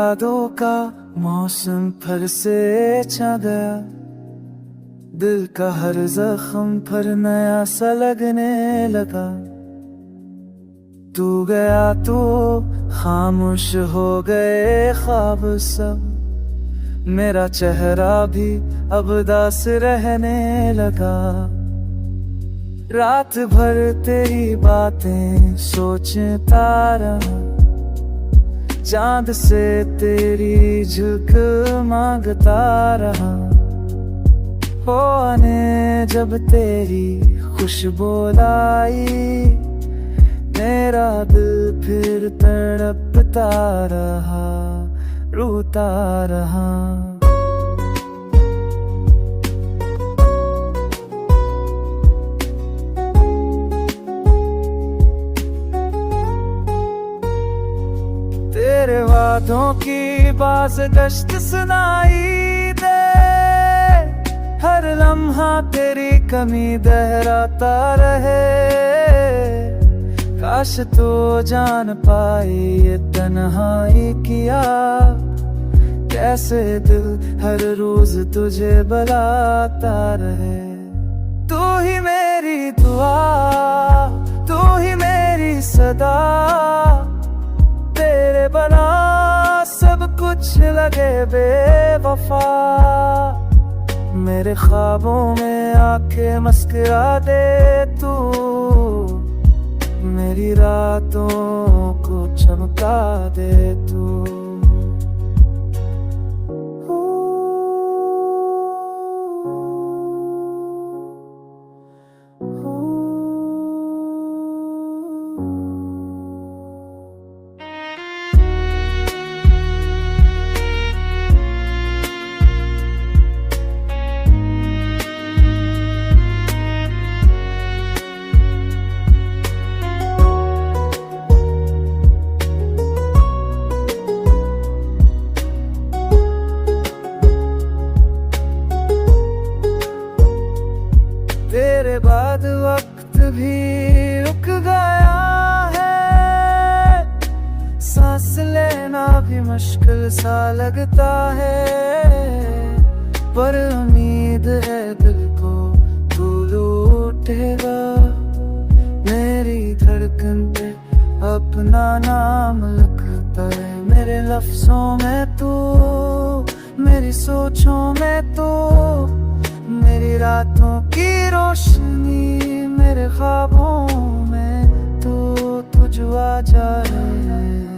यादों का मौसम फिर से छा गया, दिल का हर जख्म फिर नया सा लगने लगा। तू गया तो खामोश हो गए ख्वाब सब, मेरा चेहरा भी अब उदास रहने लगा। रात भर तेरी बातें सोचता रहा, चांद से तेरी झुक मांगता रहा। हो आने जब तेरी खुशबू लाई, मेरा दिल फिर तड़पता रहा, रोता रहा। तेरे वादों की बाज गश्त सुनाई दे, हर लम्हा तेरी कमी दोहराता रहे। काश तो जान पाई ये तन्हाई किया, कैसे दिल हर रोज तुझे बुलाता रहे। तू ही मेरी दुआ, तू ही मेरी सदा, तेरे बना सब कुछ लगे बेवफा। मेरे ख्वाबों में आके मुस्कुरा दे तू, मेरी रातों को चमका दे तू। तेरे बाद वक्त भी रुक गया है, सांस लेना भी मुश्किल सा लगता है। पर उम्मीद है दिल को तू लूटेगा, मेरी धड़कन पे अपना नाम लिखता है। मेरे लफ्जों में तू, मेरी सोचों में तू, मेरी रातों की रोशनी, मेरे ख्वाबों में तू, तू जो आ जाए।